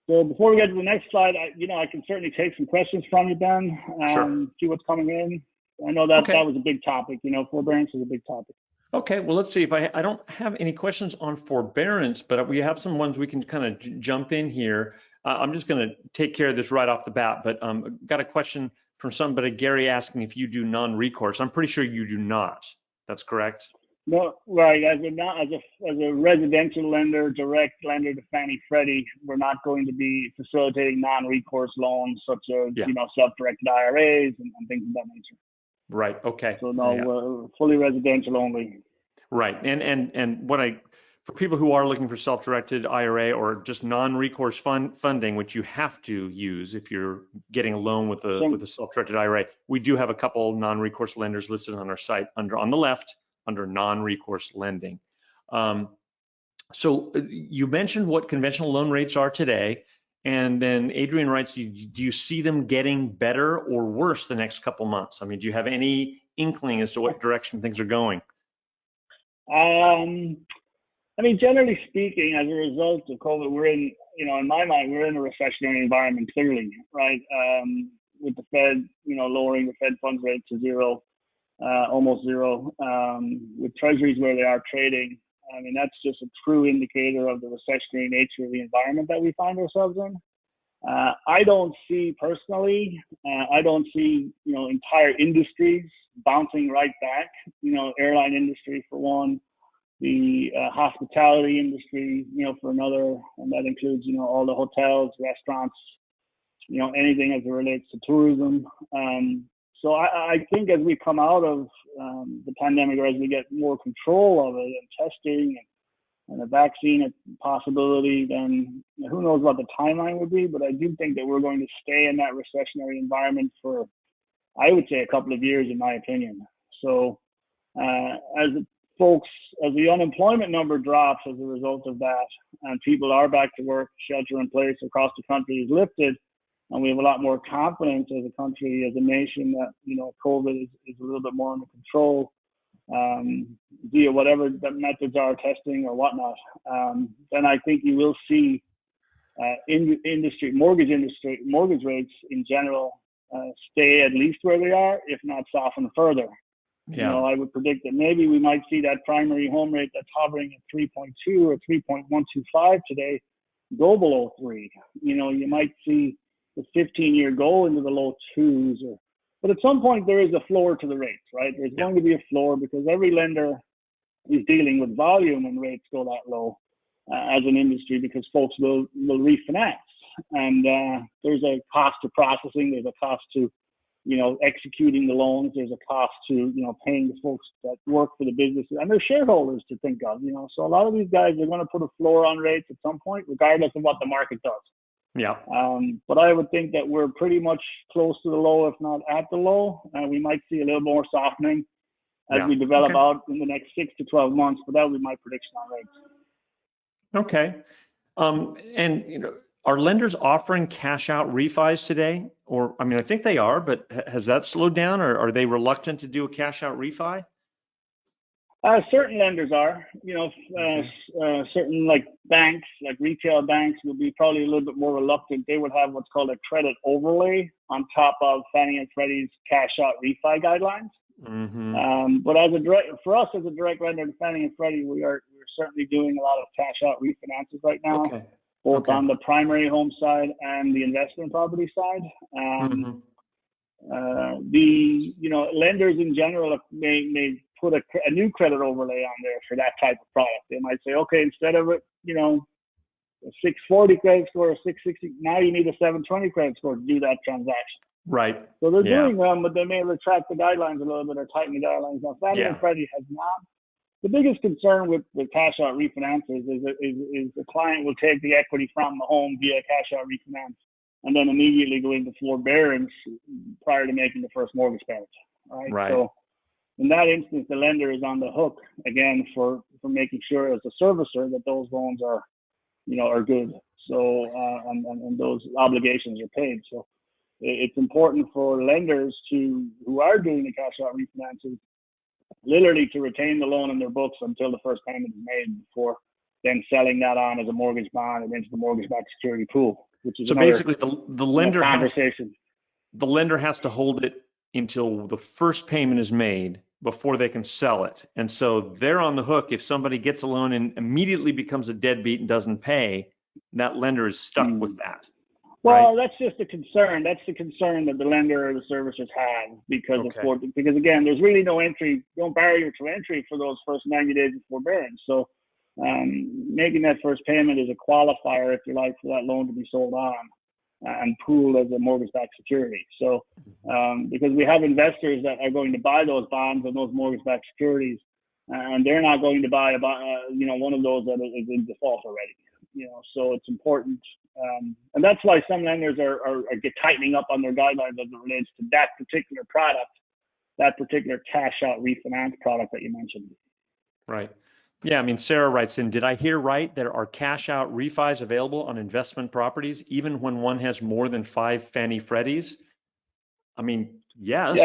So before we get to the next slide, I can certainly take some questions from you, Ben, Sure. see what's coming in. I know that Okay. that was a big topic. Forbearance is a big topic. Okay, well, let's see if I don't have any questions on forbearance, but we have some ones we can kind of jump in here. I'm just going to take care of this right off the bat, but got a question from somebody, Gary, asking if you do non-recourse. I'm pretty sure you do not. That's correct? No, right. As a residential lender, direct lender to Fannie Freddie, we're not going to be facilitating non-recourse loans such as Yeah. Self-directed IRAs and things of that nature. Right. Okay. So no, Yeah. we're fully residential only. Right. And for people who are looking for self-directed IRA or just non-recourse funding, which you have to use if you're getting a loan with a self-directed IRA, we do have a couple non-recourse lenders listed on our site on the left under non-recourse lending. So you mentioned what conventional loan rates are today, and then Adrian writes, do you see them getting better or worse the next couple months? I mean, do you have any inkling as to what direction things are going? Generally speaking, as a result of COVID, we're in my mind, we're in a recessionary environment clearly, right? With the Fed, lowering the Fed funds rate to zero, almost zero, with treasuries where they are trading. I mean, that's just a true indicator of the recessionary nature of the environment that we find ourselves in. I don't see entire industries bouncing right back. Airline industry for one, the hospitality industry, for another, and that includes, all the hotels, restaurants, anything as it relates to tourism. So I think as we come out of the pandemic, or as we get more control of it and testing and a vaccine possibility, then who knows what the timeline would be. But I do think that we're going to stay in that recessionary environment for, I would say, a couple of years, in my opinion. So as the unemployment number drops as a result of that, and people are back to work, shelter in place across the country is lifted, and we have a lot more confidence as a country, as a nation, that COVID is a little bit more under control, via whatever the methods are, testing or whatnot. Then I think you will see mortgage rates in general stay at least where they are, if not soften further. Yeah. I would predict that maybe we might see that primary home rate that's hovering at 3.2 or 3.125 today go below 3. You might see the 15-year go into the low 2s, but at some point there is a floor to the rates, right? There's going to be a floor because every lender is dealing with volume when rates go that low as an industry, because folks will refinance, and there's a cost to processing, there's a cost to executing the loans, there's a cost to paying the folks that work for the businesses, and there's shareholders to think of. So a lot of these guys are going to put a floor on rates at some point, regardless of what the market does. Yeah. But I would think that we're pretty much close to the low, if not at the low. We might see a little more softening as we develop out in the next 6 to 12 months, but that would be my prediction on rates. Okay. And are lenders offering cash out refis today? Or, I mean, I think they are, but has that slowed down, or are they reluctant to do a cash out refi? Certain lenders are, certain like banks, like retail banks will be probably a little bit more reluctant. They would have what's called a credit overlay on top of Fannie and Freddie's cash out refi guidelines. Mm-hmm. But for us as a direct lender to Fannie and Freddie, we're certainly doing a lot of cash out refinances right now, both on the primary home side and the investment property side. The lenders in general may put a new credit overlay on there for that type of product. They might say, okay, instead of a 640 credit score or 660, now you need a 720 credit score to do that transaction. Right. So they're doing them, but they may retract the guidelines a little bit or tighten the guidelines. Now, Fannie and Freddie has not. The biggest concern with the cash out refinances is the client will take the equity from the home via cash out refinance and then immediately go into forbearance prior to making the first mortgage payment. Right. So in that instance, the lender is on the hook again for making sure as a servicer that those loans are good. So and those obligations are paid. So it's important for lenders who are doing the cash out refinances literally to retain the loan in their books until the first payment is made before then selling that on as a mortgage bond and into the mortgage-backed security pool. which is so another basically the lender conversation. The lender has to hold it until the first payment is made before they can sell it. And so they're on the hook if somebody gets a loan and immediately becomes a deadbeat and doesn't pay, that lender is stuck with that. Well, right? that's just a concern. That's the concern that the lender or the servicers have because because again, there's really no barrier to entry for those first 90 days of forbearance. So making that first payment is a qualifier, if you like, for that loan to be sold on and pooled as a mortgage-backed security. So because we have investors that are going to buy those bonds and those mortgage-backed securities, and they're not going to buy one of those that is in default already. So it's important, and that's why some lenders are tightening up on their guidelines as it relates to that particular product, that particular cash-out refinance product that you mentioned. Right. Yeah, I mean, Sarah writes in, did I hear right? There are cash-out refis available on investment properties, even when one has more than 5 Fannie Freddies? I mean, yes.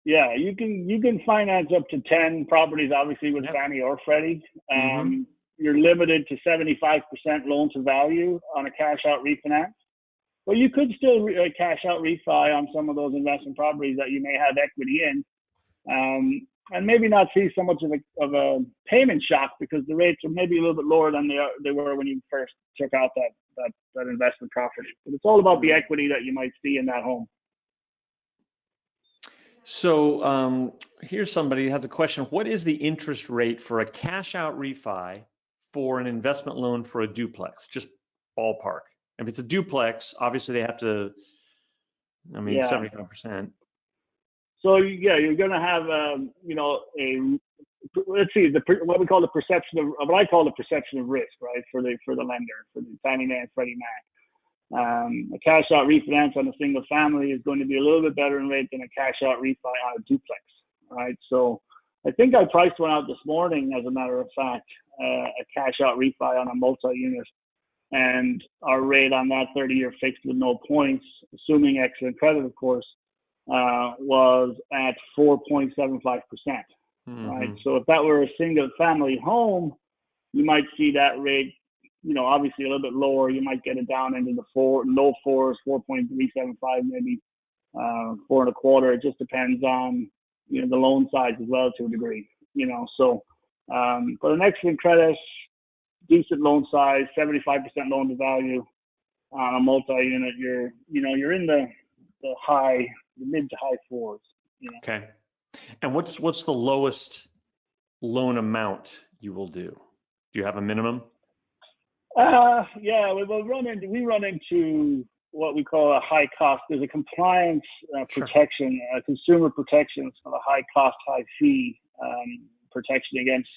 Yeah, you can finance up to 10 properties, obviously, with Fannie or Freddie. You're limited to 75% loan to value on a cash-out refinance. But you could still cash-out refi on some of those investment properties that you may have equity in. And maybe not see so much of a payment shock because the rates are maybe a little bit lower than they were when you first took out that investment property. But it's all about the equity that you might see in that home. So here's somebody who has a question. What is the interest rate for a cash out refi for an investment loan for a duplex? Just ballpark. If it's a duplex, obviously they have to, 75%. So you're going to have, let's see, what we call the perception of, what I call the perception of risk, right, for the lender, for the Fannie Mae and Freddie Mac. A cash out refinance on a single family is going to be a little bit better in rate than a cash out refi on a duplex, right? So I think I priced one out this morning, as a matter of fact, a cash out refi on a multi-unit, and our rate on that 30-year fixed with no points, assuming excellent credit, of course, was at 4.75%, right? So if that were a single family home, you might see that rate, obviously a little bit lower. You might get it down into the low fours, 4.375, maybe 4.25. It just depends on, the loan size as well to a degree, So, but an excellent credit, decent loan size, 75% loan to value on a multi-unit, you're in the mid to high fours. Okay. And what's the lowest loan amount you will do? Do you have a minimum? We run into what we call a high cost. There's a compliance protection, consumer protection. It's called a high cost, high fee protection against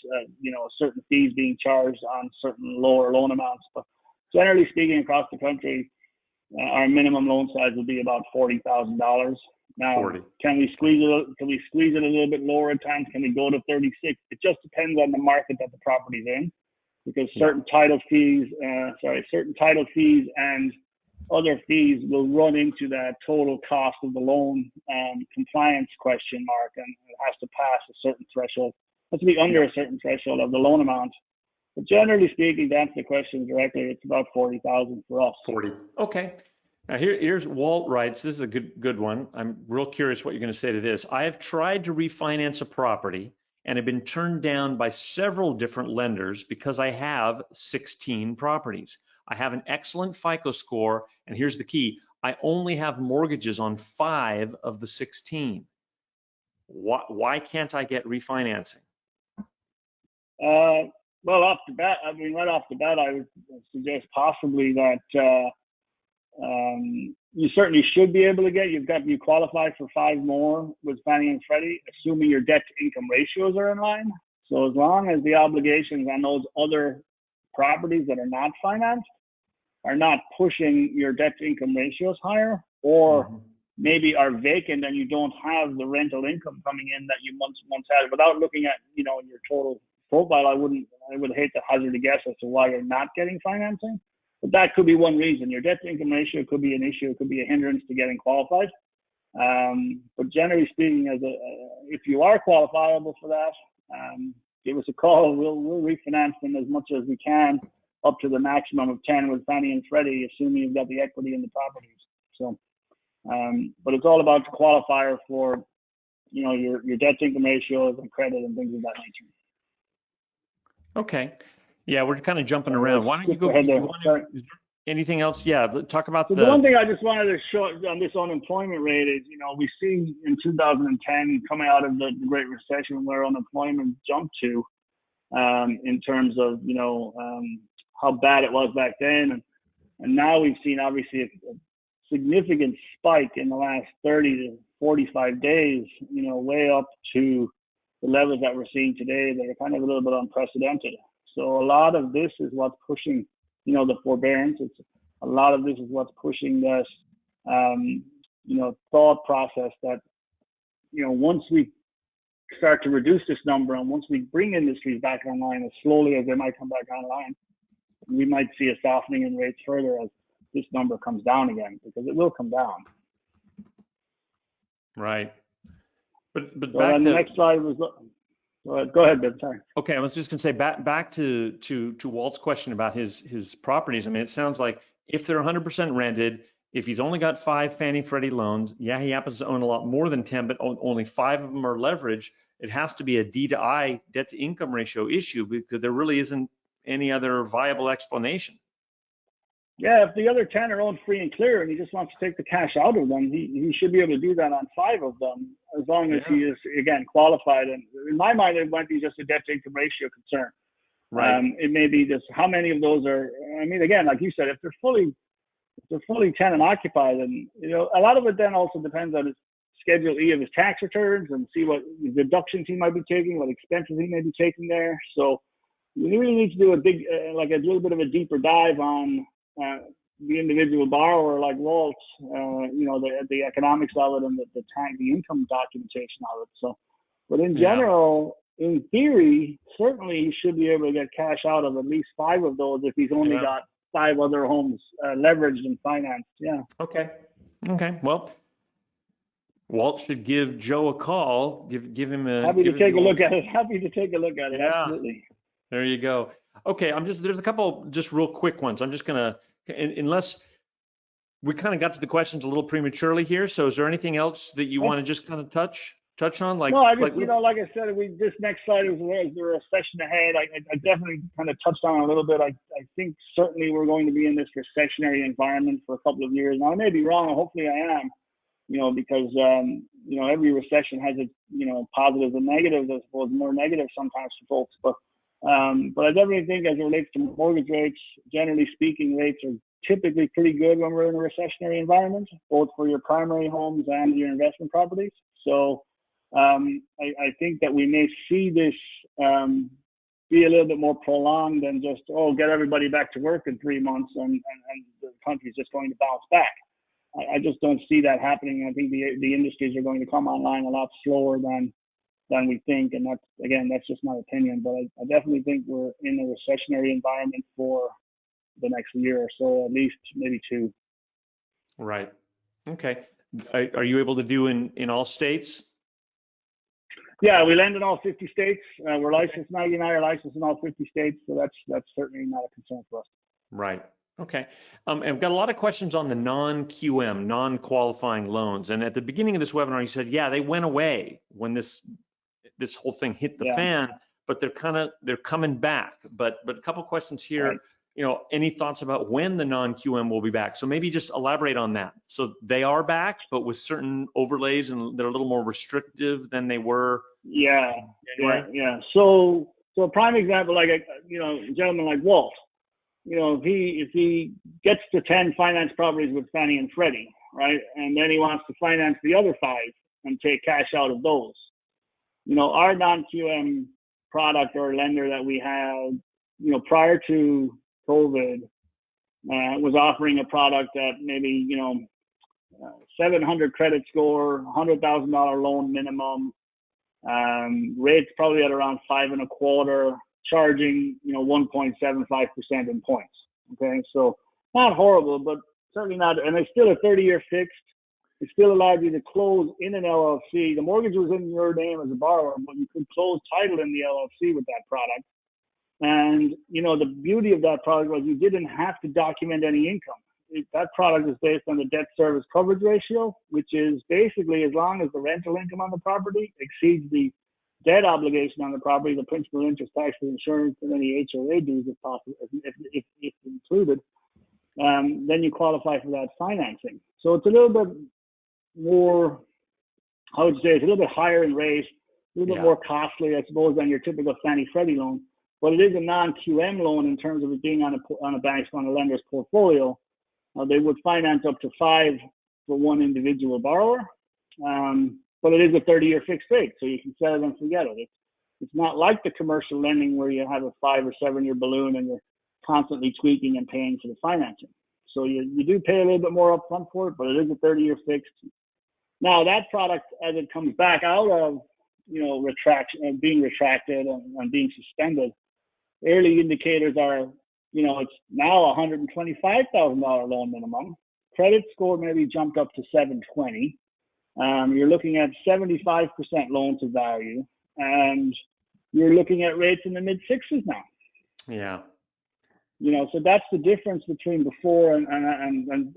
certain fees being charged on certain lower loan amounts. But generally speaking, across the country, our minimum loan size would be about $40,000. Now, 40. Can we squeeze it a little bit lower at times? Can we go to 36? It just depends on the market that the property's in, because certain title fees and other fees will run into that total cost of the loan compliance question mark, and it has to pass a certain threshold. It has to be under a certain threshold of the loan amount. But generally speaking, to answer the question directly, it's about $40,000 for us. 40. Okay. Now here's Walt writes, this is a good one. I'm real curious what you're going to say to this. I have tried to refinance a property and have been turned down by several different lenders because I have 16 properties. I have an excellent FICO score, and here's the key. I only have mortgages on 5 of the 16. Why can't I get refinancing? Well, right off the bat, I would suggest possibly that you certainly should be able to get. You qualify for 5 more with Fannie and Freddie, assuming your debt to income ratios are in line. So as long as the obligations on those other properties that are not financed are not pushing your debt to income ratios higher, or maybe are vacant and you don't have the rental income coming in that you once had, without looking at your total profile, I would hate to hazard a guess as to why you're not getting financing. But that could be one reason. Your debt to income ratio could be an issue. It could be a hindrance to getting qualified. But generally speaking, if you are qualifiable for that, give us a call. We'll refinance them as much as we can up to the maximum of 10 with Fannie and Freddie, assuming you've got the equity in the properties. So, but it's all about the qualifier for, your debt to income ratios and credit and things of that nature. Okay. Yeah, we're kind of jumping around. Why don't you go? Is there anything else? Yeah, talk about the one thing I just wanted to show on this unemployment rate is, we see in 2010 coming out of the Great Recession where unemployment jumped to, in terms of, how bad it was back then. And now we've seen obviously a significant spike in the last 30 to 45 days, way up to the levels that we're seeing today that are kind of a little bit unprecedented. So a lot of this is what's pushing, the forbearance. A lot of this is what's pushing this, thought process that, once we start to reduce this number and once we bring industries back online as slowly as they might come back online, we might see a softening in rates further as this number comes down again, because it will come down. Right. But so back to the next slide was. Go ahead, Ben. Sorry. Okay, I was just going to say back to Walt's question about his properties. I mean, it sounds like if they're 100% rented, if he's only got 5 Fannie Freddie loans, yeah, he happens to own a lot more than 10, but only 5 of them are leveraged. It has to be a D to I, debt to income ratio issue, because there really isn't any other viable explanation. Yeah, if the other 10 are owned free and clear and he just wants to take the cash out of them, he should be able to do that on 5 of them, as long as he is, again, qualified. And in my mind, it might be just a debt to income ratio concern. Right. It may be just how many of those are, I mean, again, like you said, if they're fully tenant occupied, and, a lot of it then also depends on his Schedule E of his tax returns and see what deductions he might be taking, what expenses he may be taking there. So we really need to do a big, like a little bit of a deeper dive on the individual borrower, like Walt, the economics of it and the income documentation of it. So, but in general, in theory, certainly he should be able to get cash out of at least 5 of those if he's only got 5 other homes leveraged and financed. Yeah. Okay. Well, Walt should give Joe a call. Give him a. Happy to take a look at it. Yeah. Absolutely. There you go. Okay, there's a couple just real quick ones. I'm just gonna, unless we kind of got to the questions a little prematurely here. So is there anything else that you want to just kind of touch on? Like, no, I just, like I said, this next slide is the recession ahead. I definitely kind of touched on it a little bit. I think certainly we're going to be in this recessionary environment for a couple of years. Now, I may be wrong. Hopefully I am, because, every recession has its, positives and negatives, I suppose, more negative sometimes for folks. But I definitely think as it relates to mortgage rates, generally speaking, rates are typically pretty good when we're in a recessionary environment, both for your primary homes and your investment properties. So I think that we may see this be a little bit more prolonged than just, get everybody back to work in 3 months and the country's just going to bounce back. I just don't see that happening. I think the industries are going to come online a lot slower than we think. And that's just my opinion. But I definitely think we're in a recessionary environment for the next year or so, at least maybe 2. Right. Okay. Are you able to do in all states? Yeah, we lend in all 50 states. We're licensed. Maggie and I are licensed in all 50 states. So that's certainly not a concern for us. Right. Okay. I've got a lot of questions on the non-QM, non-qualifying loans. And at the beginning of this webinar, you said, they went away when this whole thing hit the fan, but they're coming back. But a couple of questions here. Right. Any thoughts about when the non-QM will be back? So maybe just elaborate on that. So they are back, but with certain overlays and they're a little more restrictive than they were. Yeah. So a prime example, like a gentleman like Walt, if he gets to 10 finance properties with Fannie and Freddie, right, and then he wants to finance the other 5 and take cash out of those. Our non-QM product or lender that we had, prior to COVID, was offering a product that maybe, 700 credit score, $100,000 loan minimum, rates probably at around 5.25, charging, 1.75% in points. Okay. So not horrible, but certainly not. And it's still a 30-year fixed. It still allowed you to close in an LLC. The mortgage was in your name as a borrower, but you could close title in the LLC with that product. And, the beauty of that product was you didn't have to document any income. That product is based on the debt service coverage ratio, which is basically as long as the rental income on the property exceeds the debt obligation on the property, the principal, interest, taxes, insurance, and any HOA dues if possible, if included, then you qualify for that financing. So it's a little bit more, I would say, it's a little bit higher in rate, a little bit more costly, I suppose, than your typical Fannie Freddie loan. But it is a non-QM loan in terms of it being on a lender's portfolio. They would finance up to 5 for one individual borrower, but it is a 30-year fixed rate, so you can set it and forget it. It's not like the commercial lending where you have a 5 or 7 year balloon and you're constantly tweaking and paying for the financing. So you do pay a little bit more upfront for it, but it is a 30-year fixed. Now that product, as it comes back out of retraction, being retracted and being suspended, early indicators are, it's now $125,000 loan minimum. Credit score maybe jumped up to 720. You're looking at 75% loan to value, and you're looking at rates in the mid 6s now. Yeah. So that's the difference between before and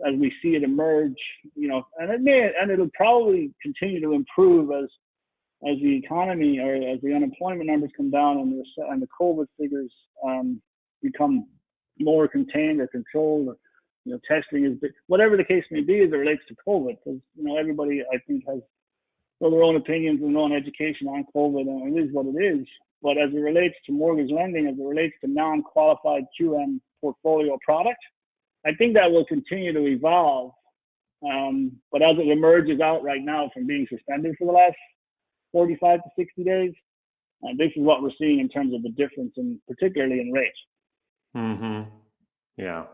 as we see it emerge, and it'll probably continue to improve as the economy or as the unemployment numbers come down and the COVID figures become more contained or controlled, or testing is whatever the case may be as it relates to COVID, because everybody I think has their own opinions and their own education on COVID, and it is what it is. But as it relates to mortgage lending, as it relates to non-qualified QM portfolio product, I think that will continue to evolve. But as it emerges out right now from being suspended for the last 45 to 60 days, this is what we're seeing in terms of the difference, and particularly in rates. Mm-hmm. Yeah.